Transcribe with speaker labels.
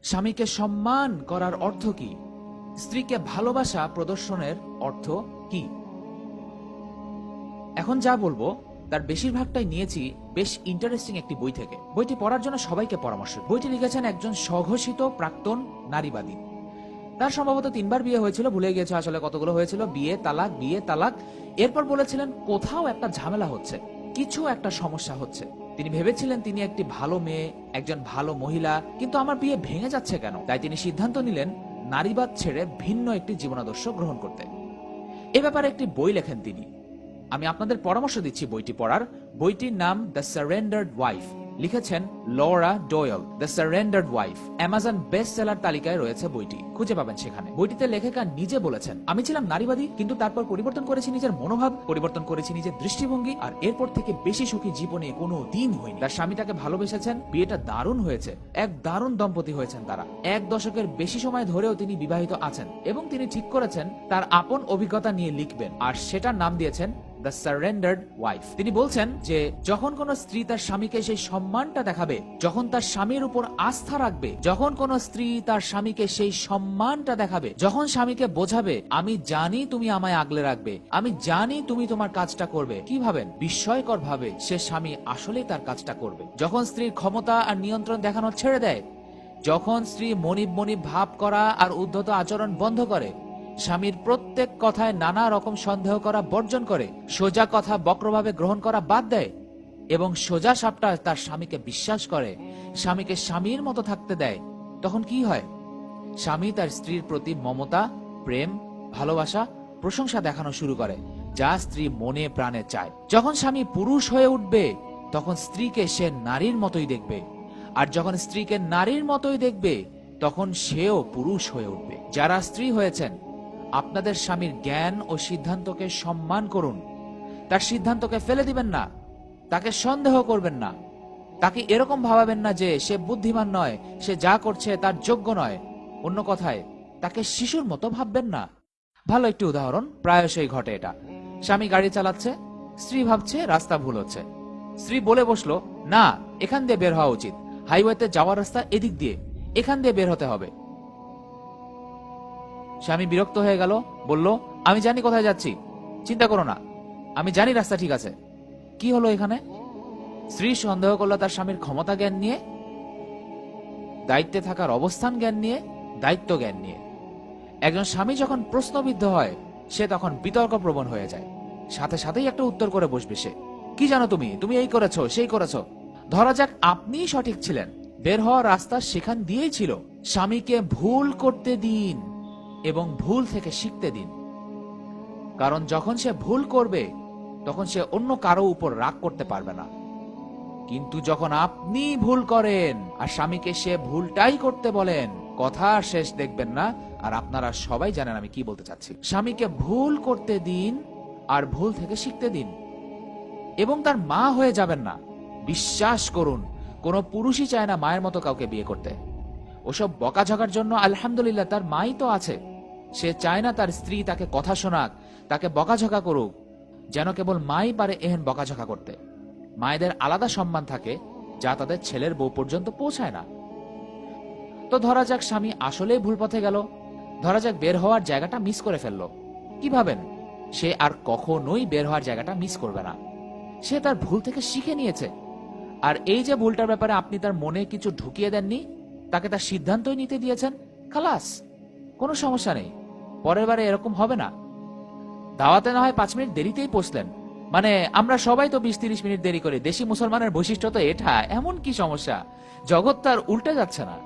Speaker 1: স্বামীকে সম্মান করার অর্থ কি? স্ত্রীকে ভালোবাসা প্রদর্শনের অর্থ কি? এখন যা বলবো তার বেশিরভাগটাই নিয়েছি বেশ ইন্টারেস্টিং একটি বই থেকে। বইটি পড়ার জন্য সবাইকে পরামর্শ। বইটি লিখেছেন একজন স্বঘোষিত প্রাক্তন নারীবাদী। তার সম্ভবত 3বার বিয়ে হয়েছিল, ভুলে গিয়েছে আসলে কতগুলো হয়েছিল। বিয়ে তালাক। এরপর বলেছিলেন কোথাও একটা ঝামেলা হচ্ছে, কিছু একটা সমস্যা হচ্ছে। তিনি ভেবেছিলেন তিনি একটি ভালো মেয়ে, একজন ভালো মহিলা, কিন্তু আমার বিয়ে ভেঙে যাচ্ছে কেন? তাই তিনি সিদ্ধান্ত নিলেন নারীবাদ ছেড়ে ভিন্ন একটি জীবনাদর্শ গ্রহণ করতে। এ ব্যাপারে একটি বই লেখেন তিনি। আমি আপনাদের পরামর্শ দিচ্ছি বইটি পড়ার। বইটির নাম দ্য সারেন্ডার্ড ওয়াইফ, লিখেছেন Laura Doyle. The surrendered wife Amazon best seller তালিকায় রয়েছে বইটি, খুঁজে পাবেন সেখানে। বইটিতে লেখিকা নিজে বলেছেন, আমি ছিলাম নারীবাদী, কিন্তু তারপর পরিবর্তন করেছি নিজের মনোভাব, পরিবর্তন করেছি নিজের দৃষ্টিভঙ্গি, আর এরপর থেকে বেশি সুখী জীবনে কোনো দিন হয়নি। তার স্বামী তাকে ভালোবেসেছেন, বিয়েটা দারুণ হয়েছে, এক দারুণ দম্পতি হয়েছেন তারা। 1 দশকের বেশি সময় ধরেও তিনি বিবাহিত আছেন এবং তিনি ঠিক করেছেন তার আপন অভিজ্ঞতা নিয়ে লিখবেন, আর সেটার নাম দিয়েছেন দ্য সারেন্ডার্ড ওয়াইফ। তিনি বলছেন যে যখন কোন স্ত্রী তার স্বামীকে সেই সম্মানটা দেখাবে, যখন তার স্বামীর উপর আস্থা রাখবে, যখন কোন স্ত্রী তার স্বামীকে সেই সম্মানটা দেখাবে, যখন স্বামীকে বোঝাবে আমি জানি তুমি আমায় আগলে রাখবে, আমি জানি তুমি তোমার কাজটা করবে, কি ভাবেন বিস্ময়কর ভাবে সে স্বামী আসলেই তার কাজটা করবে। যখন স্ত্রীর ক্ষমতা আর নিয়ন্ত্রণ দেখানো ছেড়ে দেয়, যখন স্ত্রী মনিব ভাব করা আর উদ্ধত আচরণ বন্ধ করে, স্বামীর প্রত্যেক কথায় নানা রকম সন্দেহ করা বর্জন করে, সোজা কথা বক্রভাবে গ্রহণ করা বাদ দেয় এবং সোজা সাপটা তার স্বামীকে বিশ্বাস করে, স্বামীকে স্বামীর মতো থাকতে দেয়, তখন কি হয়? স্বামী তার স্ত্রীর প্রতি মমতা, প্রেম, ভালোবাসা, প্রশংসা দেখানো শুরু করে, যা স্ত্রী মনে প্রাণে চায়। যখন স্বামী পুরুষ হয়ে উঠবে, তখন স্ত্রীকে সে নারীর মতোই দেখবে, আর যখন স্ত্রীকে নারীর মতোই দেখবে, তখন সেও পুরুষ হয়ে উঠবে। যারা স্ত্রী হয়েছেন, আপনাদের স্বামীর জ্ঞান ও সিদ্ধান্তকে সম্মান করুন। তার সিদ্ধান্তকে ফেলে দিবেন না, তাকে সন্দেহ করবেন না, তাকে এরকম ভাবাবেন না যে সে বুদ্ধিমান নয়, সে যা করছে তার যোগ্য নয়। অন্য কথায় তাকে শিশুর মতো ভাববেন না। ভালো একটি উদাহরণ, প্রায়শই ঘটে এটা। স্বামী গাড়ি চালাচ্ছে, স্ত্রী ভাবছে রাস্তা ভুল হচ্ছে। স্ত্রী বলে বসলো, না, এখান দিয়ে বের হওয়া উচিত, হাইওয়েতে যাওয়ার রাস্তা এদিক দিয়ে, এখান দিয়ে বের হতে হবে। স্বামী বিরক্ত হয়ে গেল, বলল, আমি জানি কোথায় যাচ্ছি, চিন্তা করো না, আমি জানি রাস্তা ঠিক আছে। কি হলো এখানে? স্ত্রী সন্দেহ করলো তার স্বামীর ক্ষমতা জ্ঞান নিয়ে, দায়িত্বে থাকার অবস্থান জ্ঞান নিয়ে, দায়িত্ব জ্ঞান নিয়ে। একজন স্বামী যখন প্রশ্নবিদ্ধ হয়, সে তখন বিতর্ক প্রবণ হয়ে যায়, সাথে সাথেই একটা উত্তর করে বসবে সে। কি জানো তুমি এই করেছো, সেই করেছো। ধরা যাক আপনিই সঠিক ছিলেন, বের হওয়ার রাস্তা সেখান দিয়েই ছিল। স্বামীকে ভুল করতে দিন এবং ভুল থেকে শিখতে দিন, কারণ যখন সে ভুল করবে, তখন সে অন্য কারো উপর রাগ করতে পারবে না। কিন্তু যখন আপনি ভুল করেন আর স্বামীকে সে ভুলটাই করতে বলেন, কথা শেষ দেখবেন না। আর আপনারা সবাই জানেন আমি কি বলতে চাচ্ছি। স্বামীকে ভুল করতে দিন আর ভুল থেকে শিখতে দিন, এবং তার মা হয়ে যাবেন না। বিশ্বাস করুন, কোন পুরুষই চায় না মায়ের মতো কাউকে বিয়ে করতে। ওসব বকাঝকার জন্য আলহামদুলিল্লাহ তার মাই তো আছে। সে চায় না তার স্ত্রী তাকে কথা শোনাক, তাকে বকাঝকা করুক, যেন কেবল মাই পারে এহেন বকাঝকা করতে। মায়েদের আলাদা সম্মান থাকে, যা তাদের ছেলের বউ পর্যন্ত পৌঁছায় না। তো ধরা যাক স্বামী আসলেই ভুল পথে গেল, ধরা যাক বের হওয়ার জায়গাটা মিস করে ফেললো। কি ভাবেন? সে আর কখনোই বের হওয়ার জায়গাটা মিস করবে না। সে তার ভুল থেকে শিখে নিয়েছে। আর এই যে ভুলটার ব্যাপারে আপনি তার মনে কিছু ঢুকিয়ে দেননি, তাকে তার সিদ্ধান্তই নিতে দিয়েছেন, খালাস, কোনো সমস্যা নেই, পরের বারে এরকম হবে না। দাওয়াতে না হয় 5 মিনিট দেরিতেই পৌঁছলেন, মানে আমরা সবাই তো 20-30 মিনিট দেরি করি, দেশি মুসলমানের বৈশিষ্ট্য তো এটা, এমন কি সমস্যা? জগৎ তার উল্টে যাচ্ছে না।